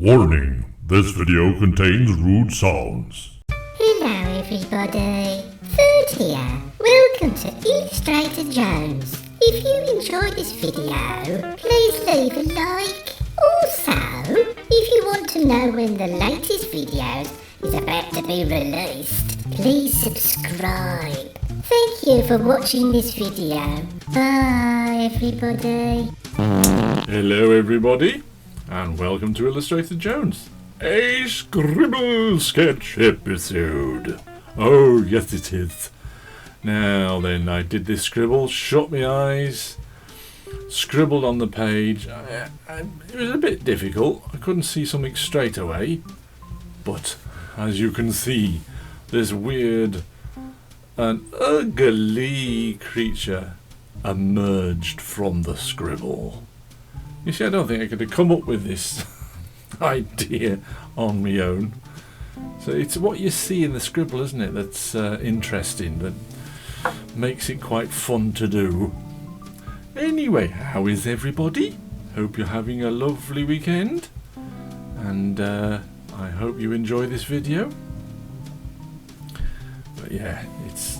Warning, this video contains rude sounds. Hello everybody, Food here. Welcome to Illustrator Jones. If you enjoyed this video, please leave a like. Also, if you want to know when the latest video is about to be released, please subscribe. Thank you for watching this video. Bye everybody. Hello everybody, and welcome to Illustrator Jones, a scribble sketch episode. Oh yes it is. Now then, I did this scribble, shut my eyes, scribbled on the page. It was a bit difficult, I couldn't see something straight away, but as you can see, this weird and ugly creature emerged from the scribble. You see, I don't think I could have come up with this idea on my own. So it's what you see in the scribble, isn't it, that's interesting, that makes it quite fun to do. Anyway, how is everybody? Hope you're having a lovely weekend, and I hope you enjoy this video. But yeah, it's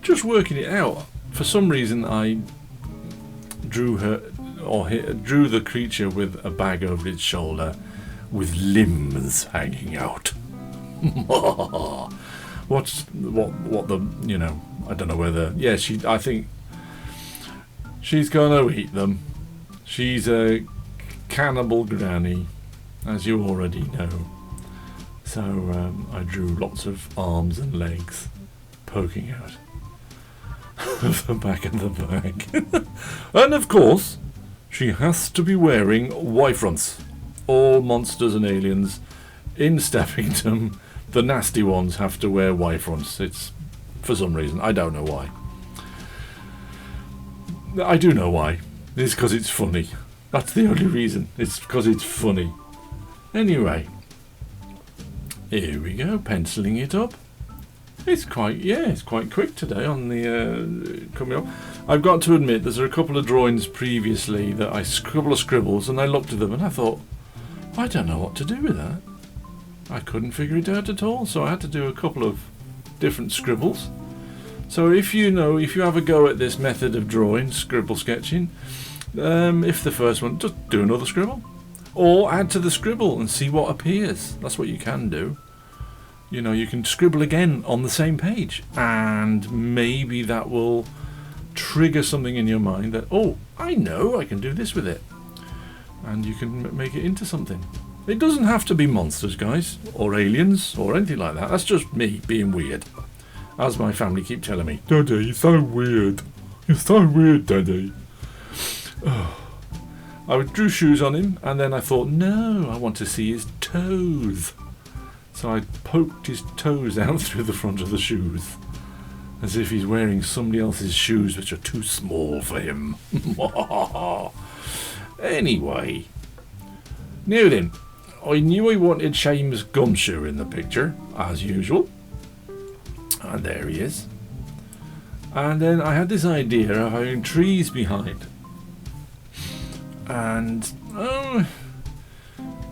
just working it out. For some reason I drew the creature with a bag over its shoulder with limbs hanging out. what the, you know, I don't know whether, yeah, I think she's gonna eat them. She's a cannibal granny, as you already know. So I drew lots of arms and legs poking out of the back of the bag. And of course, she has to be wearing Y-fronts. All monsters and aliens in Steffington, the nasty ones, have to wear Y-fronts. It's for some reason. I don't know why. I do know why. It's because it's funny. That's the only reason. It's because it's funny. Anyway, here we go, penciling it up. It's quite quick today on the coming up. I've got to admit, there's a couple of drawings previously that I scribbles, and I looked at them and I thought, I don't know what to do with that. I couldn't figure it out at all, so I had to do a couple of different scribbles. So if you have a go at this method of drawing, scribble sketching, if the first one, just do another scribble, or add to the scribble and see what appears. That's what you can do. You know, you can scribble again on the same page, and maybe that will trigger something in your mind that, oh, I know, I can do this with it. And you can make it into something. It doesn't have to be monsters, guys, or aliens, or anything like that. That's just me being weird. As my family keep telling me, Daddy, you're so weird. You're so weird, Daddy. Oh. I drew shoes on him, and then I thought, no, I want to see his toes. So I poked his toes out through the front of the shoes, as if he's wearing somebody else's shoes which are too small for him. Anyway, now then, I knew I wanted Seamus Gumshoe in the picture, as usual. And there he is. And then I had this idea of having trees behind. And,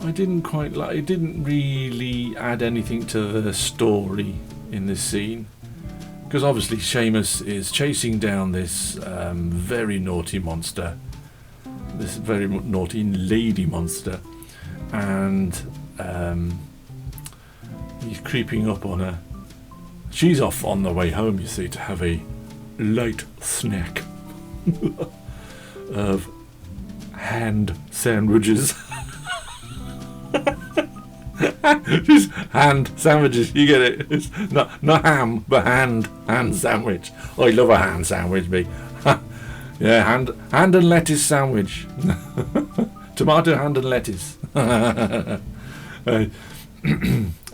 I didn't really add anything to the story in this scene, because obviously Seamus is chasing down this very naughty monster, this very naughty lady monster, and he's creeping up on her. She's off on the way home, you see, to have a light snack of hand sandwiches. Just hand sandwiches, you get it? It's not ham, but hand sandwich. I love a hand sandwich, me. Yeah, hand and lettuce sandwich. Tomato, hand and lettuce.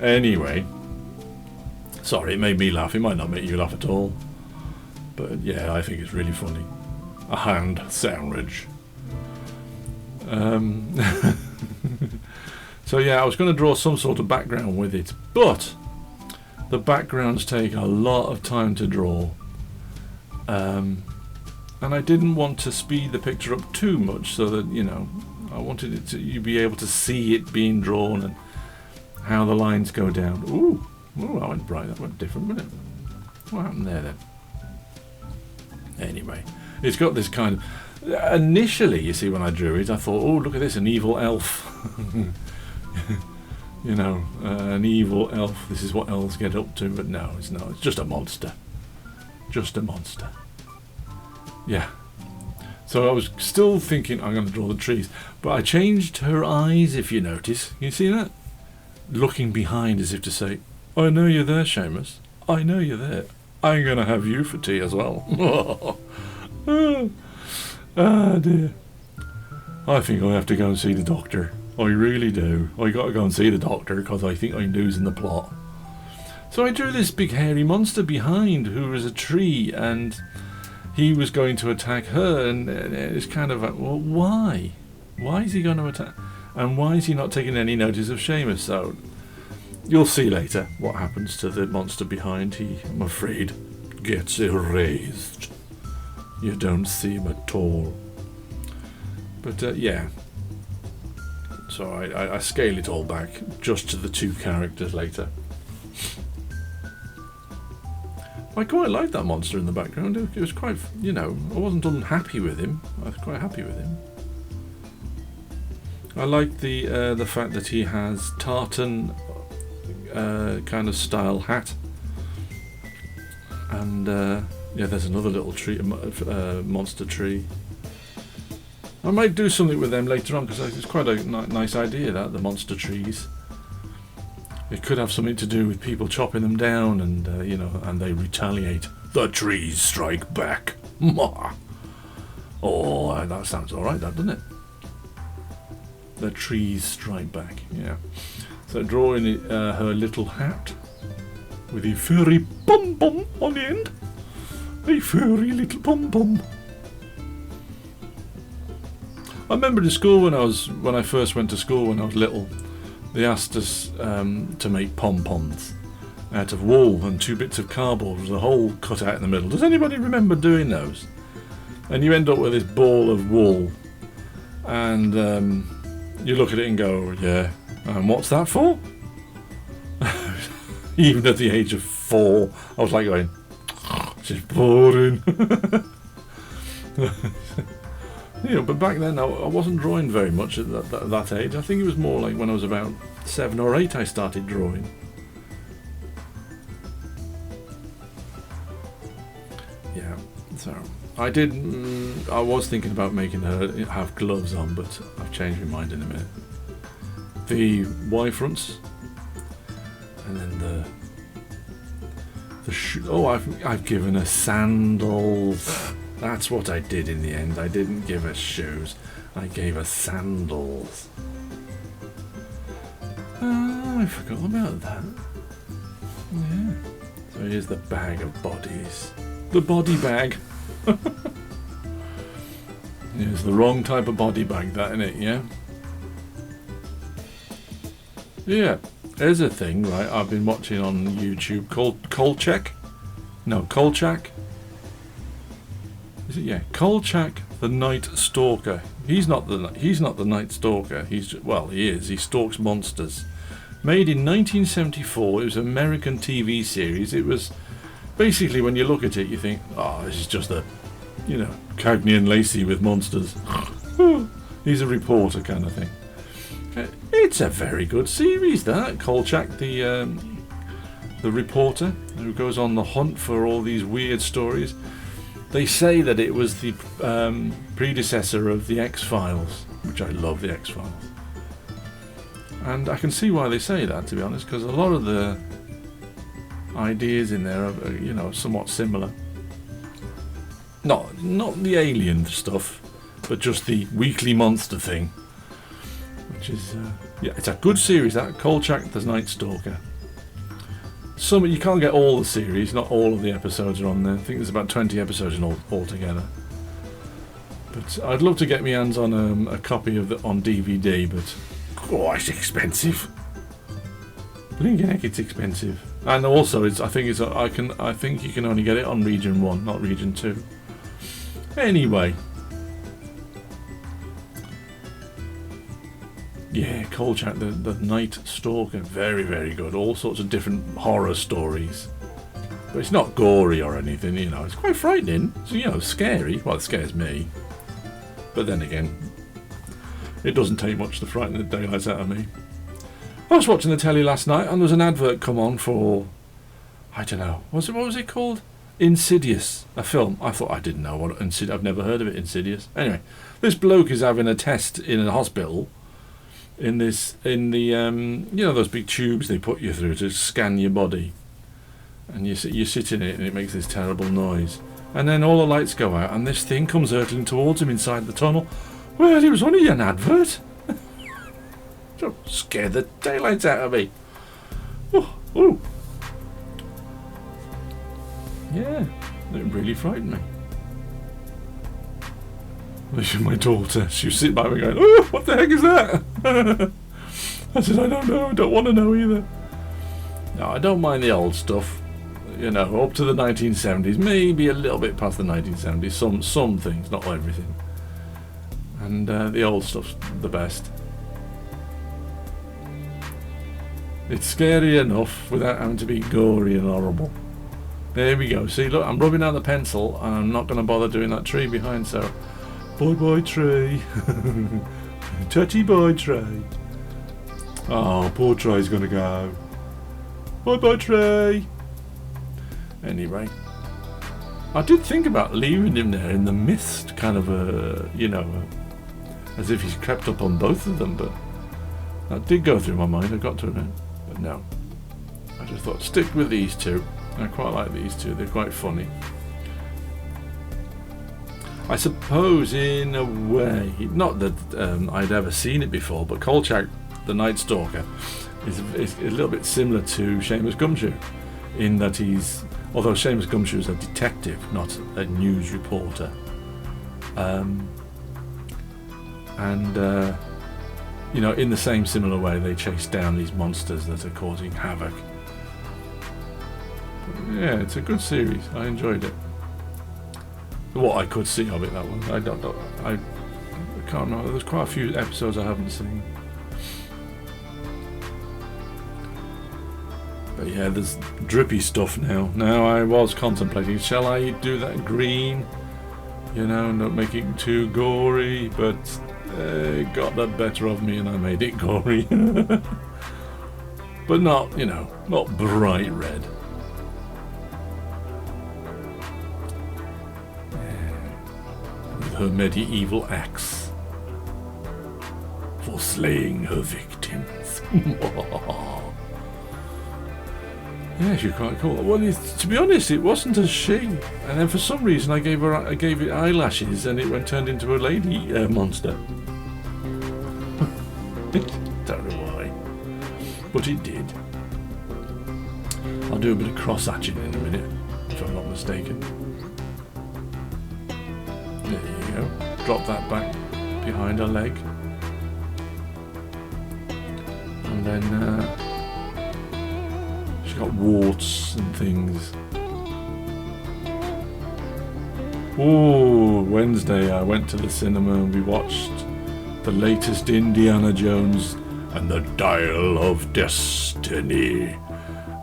Anyway, sorry, it made me laugh. It might not make you laugh at all, but yeah, I think it's really funny. A hand sandwich. So yeah, I was going to draw some sort of background with it, but the backgrounds take a lot of time to draw, and I didn't want to speed the picture up too much so that, you know, I wanted it to you be able to see it being drawn and how the lines go down. Ooh, that went bright. That went different, didn't it? What happened there then? Anyway, it's got this kind of... Initially, you see, when I drew it, I thought, oh, look at this, an evil elf. You know, an evil elf. This is what elves get up to, but no, it's not. It's just a monster. Just a monster. Yeah. So I was still thinking I'm going to draw the trees, but I changed her eyes, if you notice. You see that? Looking behind as if to say, I know you're there, Seamus. I know you're there. I'm going to have you for tea as well. Ah, dear. I think I have to go and see the doctor. I really do. I got to go and see the doctor because I think I'm losing the plot. So I drew this big hairy monster behind who was a tree, and he was going to attack her, and it's kind of like, well, why? Why is he going to attack? And why is he not taking any notice of Seamus? So you'll see later what happens to the monster behind. He, I'm afraid, gets erased. You don't see him at all. But yeah. So I scale it all back just to the two characters later. I quite liked that monster in the background. It was quite, you know, I wasn't unhappy with him. I was quite happy with him. I like the fact that he has tartan kind of style hat, and yeah, there's another little tree, monster tree. I might do something with them later on because it's quite a nice idea, that the monster trees. It could have something to do with people chopping them down, and you know, and they retaliate. The trees strike back. Oh, that sounds all right, that, doesn't it? The trees strike back. Yeah. So drawing her little hat with a furry pom pom on the end. A furry little pom pom. I remember in school when I first went to school when I was little. They asked us to make pom-poms out of wool and 2 bits of cardboard with a hole cut out in the middle. Does anybody remember doing those? And you end up with this ball of wool, and you look at it and go, yeah, and what's that for? Even at the age of 4, I was like going, this is boring. Yeah, but back then I wasn't drawing very much at that age. I think it was more like when I was about 7 or 8 I started drawing. Yeah, so I was thinking about making her have gloves on, but I've changed my mind in a minute. The Y fronts, and then the shoe. Oh, I've given her sandals. That's what I did in the end. I didn't give her shoes. I gave her sandals. Oh, I forgot about that. Yeah. So here's the bag of bodies. The body bag. It's the wrong type of body bag, that, isn't it? Yeah. Yeah. There's a thing, right, I've been watching on YouTube called Kolchak. No, Kolchak. Is it? Yeah, Kolchak the Night Stalker. He's not the Night Stalker. He is. He stalks monsters. Made in 1974. It was an American TV series. It was basically, when you look at it, you think, oh, this is just Cagney and Lacey with monsters. He's a reporter kind of thing. It's a very good series, that. Kolchak, the reporter who goes on the hunt for all these weird stories. They say that it was the predecessor of the X-Files, which I love, the X-Files. And I can see why they say that, to be honest, because a lot of the ideas in there are, somewhat similar. Not the alien stuff, but just the weekly monster thing. Which is, it's a good series, that. Kolchak the Night Stalker. You can't get all the series, not all of the episodes are on there. I think there's about 20 episodes in all together. But I'd love to get my hands on a copy of it on DVD, but it's expensive. Blinking heck, it's expensive. And also, I think you can only get it on Region 1, not Region 2. Yeah, Kolchak, the Night Stalker, very, very good. All sorts of different horror stories. But it's not gory or anything, you know. It's quite frightening. It's, you know, scary. Well, it scares me. But then again, it doesn't take much to frighten the daylights out of me. I was watching the telly last night and there was an advert come on for, I don't know, what was it called? Insidious, a film. I thought I didn't know what Insidious. I've never heard of it. Insidious. Anyway, this bloke is having a test in a hospital. In the you know, those big tubes they put you through to scan your body, and you sit in it and it makes this terrible noise, and then all the lights go out and this thing comes hurtling towards him inside the tunnel. Well, it was only an advert. Scared the daylights out of me. Oh. Yeah, it really frightened me. My daughter, she was sitting by me going, "Oh, what the heck is that?" I said, "I don't know, I don't want to know either." No, I don't mind the old stuff, you know, up to the 1970s, maybe a little bit past the 1970s, some things, not everything. And the old stuff's the best. It's scary enough without having to be gory and horrible. There we go. See, look, I'm rubbing out the pencil and I'm not going to bother doing that tree behind, so bye tree. Touchy boy tree. Oh, poor Trey's going to go. Bye Trey. Anyway, I did think about leaving him there in the mist, kind of you know, as if he's crept up on both of them, but that did go through my mind, I got to admit. But no, I just thought, stick with these two. I quite like these two, they're quite funny. I suppose, in a way, not that I'd ever seen it before, but Kolchak, the Night Stalker, is a little bit similar to Seamus Gumshoe, in that although Seamus Gumshoe is a detective, not a news reporter, you know, in the same similar way, they chase down these monsters that are causing havoc. But yeah, it's a good series. I enjoyed it. What I could see of it, that one. I can't remember. There's quite a few episodes I haven't seen. But yeah, there's drippy stuff now. Now I was contemplating, shall I do that green? You know, not make it too gory, but it got the better of me and I made it gory. But not, you know, not bright red. With her medieval axe for slaying her victims. Yeah, she's quite cool. Well, to be honest, it wasn't a she, and then for some reason I gave it eyelashes, and it turned into a lady monster. Don't know why, but it did. I'll do a bit of cross-hatching in a minute, if I'm not mistaken. There you go. Drop that back behind her leg, and then. Got warts and things. Oh, Wednesday I went to the cinema and we watched the latest Indiana Jones and the Dial of Destiny.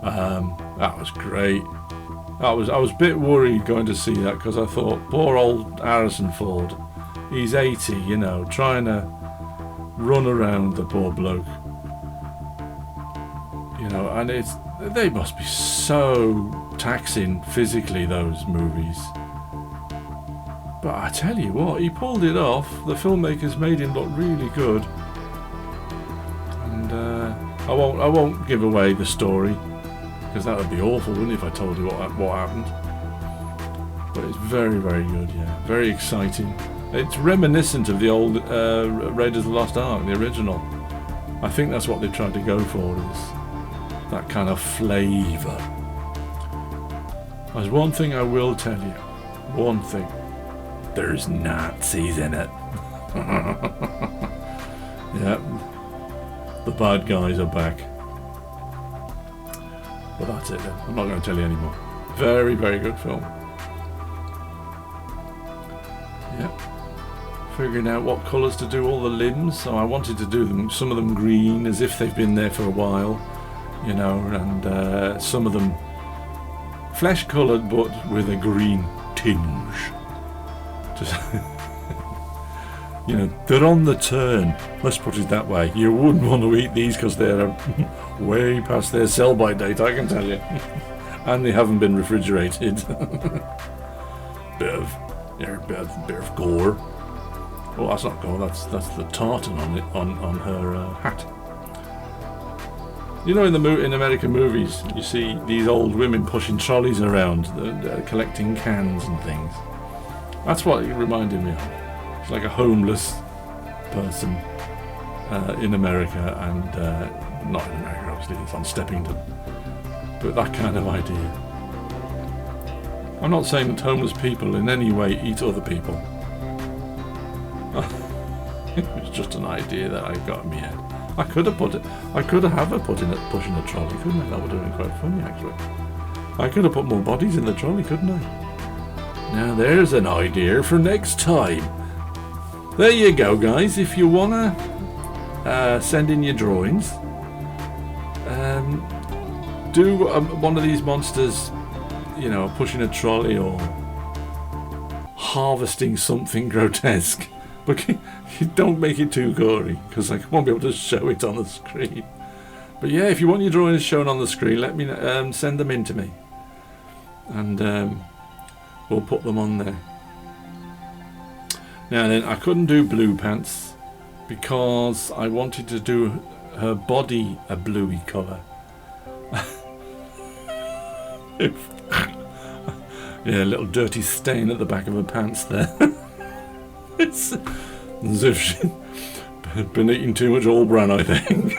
That was great. I was a bit worried going to see that because I thought, poor old Harrison Ford, he's 80, you know, trying to run around, the poor bloke. You know, and they must be so taxing physically, those movies. But I tell you what, he pulled it off. The filmmakers made him look really good. And I won't give away the story, because that would be awful, wouldn't it, if I told you what happened. But it's very, very good, yeah. Very exciting. It's reminiscent of the old Raiders of the Lost Ark, the original. I think that's what they tried to go for, is that kind of flavour. There's one thing I will tell you. One thing. There's Nazis in it. Yep. The bad guys are back. But that's it then. I'm not going to tell you anymore. Very, very good film. Yep. figuring out what colours to do all the limbs. So I wanted to do them, some of them green, as if they've been there for a while, you know, and some of them flesh coloured but with a green tinge. Just you know, they're on the turn, let's put it that way. You wouldn't want to eat these because they're way past their sell-by date, I can tell you. And they haven't been refrigerated. bit of gore. Oh, that's not gore, that's the tartan on it, on her hat. You know, in American movies, you see these old women pushing trolleys around, collecting cans and things. That's what it reminded me of. It's like a homeless person in America, and not in America, obviously, it's on Steppington. But that kind of idea. I'm not saying that homeless people in any way eat other people. It was just an idea that I got in my head. I could have her pushing a trolley, couldn't I? That would have been quite funny, actually. I could have put more bodies in the trolley, couldn't I? Now there's an idea for next time. There you go, guys. If you wanna send in your drawings, do one of these monsters, you know, pushing a trolley or harvesting something grotesque. But you don't make it too gory, because I won't be able to show it on the screen. But yeah, if you want your drawings shown on the screen, let me send them in to me, and we'll put them on there. Now then, I couldn't do blue pants because I wanted to do her body a bluey colour. Yeah, a little dirty stain at the back of her pants there. It's as if she'd been eating too much All Bran, I think.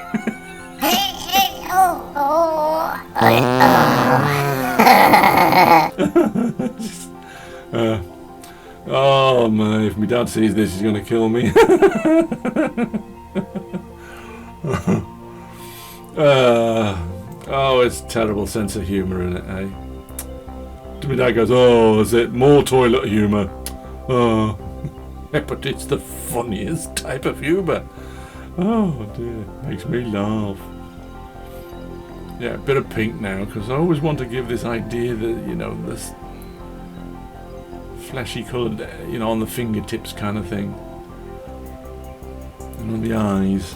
Oh man, if my dad sees this, he's going to kill me. Oh, it's a terrible sense of humour in it, eh? My dad goes, oh, is it more toilet humour? Oh, but it's the funniest type of humour. Oh dear, makes me laugh. Yeah, a bit of pink now, because I always want to give this idea that, you know, this fleshy coloured, you know, on the fingertips kind of thing, and on the eyes.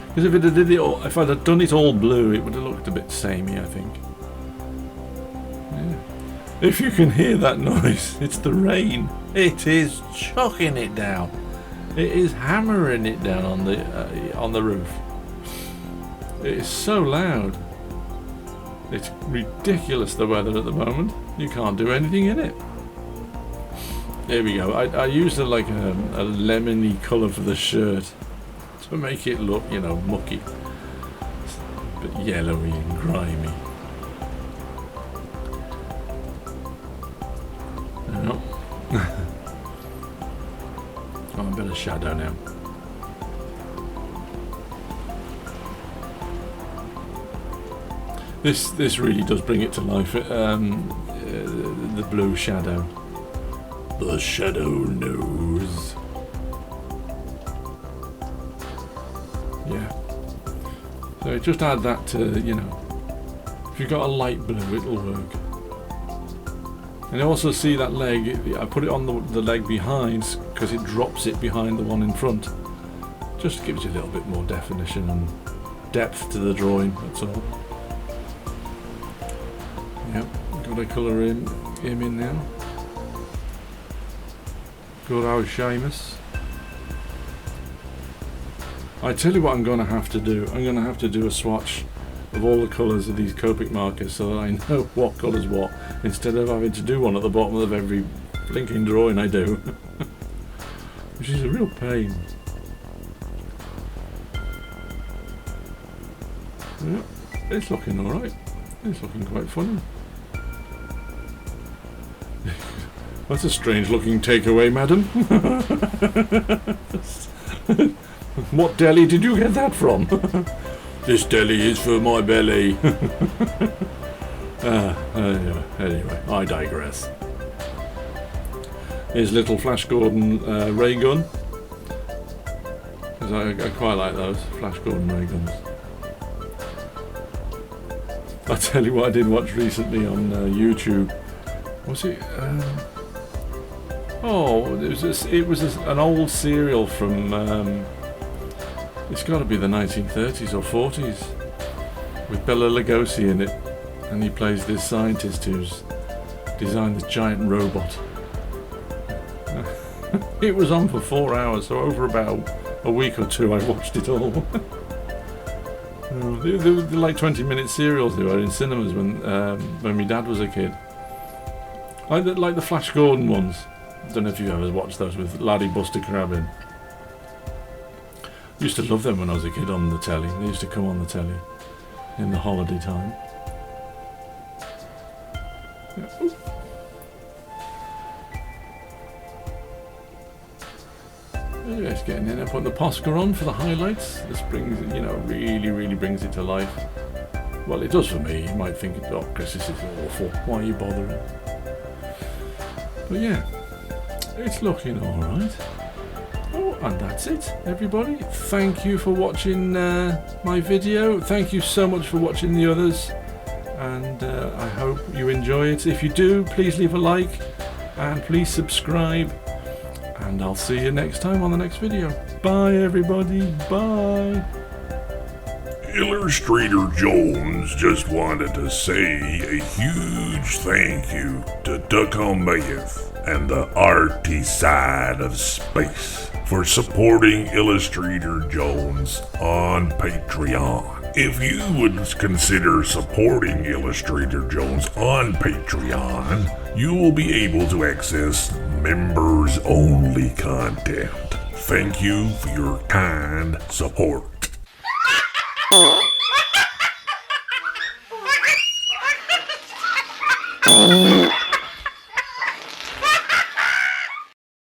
Because if I'd have done it all blue, it would have looked a bit samey, I think. Yeah. If you can hear that noise, it's the rain. It is chucking it down. It is hammering it down on the roof. It is so loud. It's ridiculous, the weather at the moment. You can't do anything in it. There we go. I used a lemony colour for the shirt to make it look, you know, mucky, but yellowy and grimy. No. Oh, a bit of shadow now. This really does bring it to life. The blue shadow. The shadow knows. Yeah. So just add that to, you know, if you've got a light blue, it'll work. And also see that leg, I put it on the leg behind because it drops it behind the one in front. Just gives you a little bit more definition and depth to the drawing, that's all. Yep, got to colour him in now. Good old Seamus. I tell you what I'm going to have to do. I'm going to have to do a swatch of all the colours of these Copic markers so that I know what colour's what, instead of having to do one at the bottom of every blinking drawing I do. Which is a real pain. Yeah, it's looking alright. It's looking quite funny. That's a strange looking takeaway, madam. What deli did you get that from? This deli is for my belly. Anyway, I digress. his little Flash Gordon ray gun. Because I quite like those Flash Gordon ray guns. I'll tell you what I did watch recently on YouTube. Was it? It was an old serial from. It's got to be the 1930s or 40s, with Bela Lugosi in it, and he plays this scientist who's designed this giant robot. It was on for 4 hours, so over about a week or two, I watched it all. They were like 20-minute serials they were in cinemas when my dad was a kid. Like the Flash Gordon ones. I don't know if you've ever watched those with Laddie Buster Crab in. I used to love them when I was a kid on the telly. They used to come on the telly in the holiday time. Yeah. Anyway, it's getting in. I put the Posca on for the highlights. This brings it, really brings it to life. Well, it does for me. You might think, oh, Chris, this is awful. Why are you bothering? But yeah, it's looking alright. Oh, and that's it, everybody. Thank you for watching my video. Thank you so much for watching the others. And I hope you enjoy it. If you do, please leave a like. And please subscribe. And I'll see you next time on the next video. Bye, everybody. Bye. Illustrator Jones just wanted to say a huge thank you to Duckham and the arty side of space for supporting Illustrator Jones on Patreon. If you would consider supporting Illustrator Jones on Patreon, you will be able to access members-only content. Thank you for your kind support.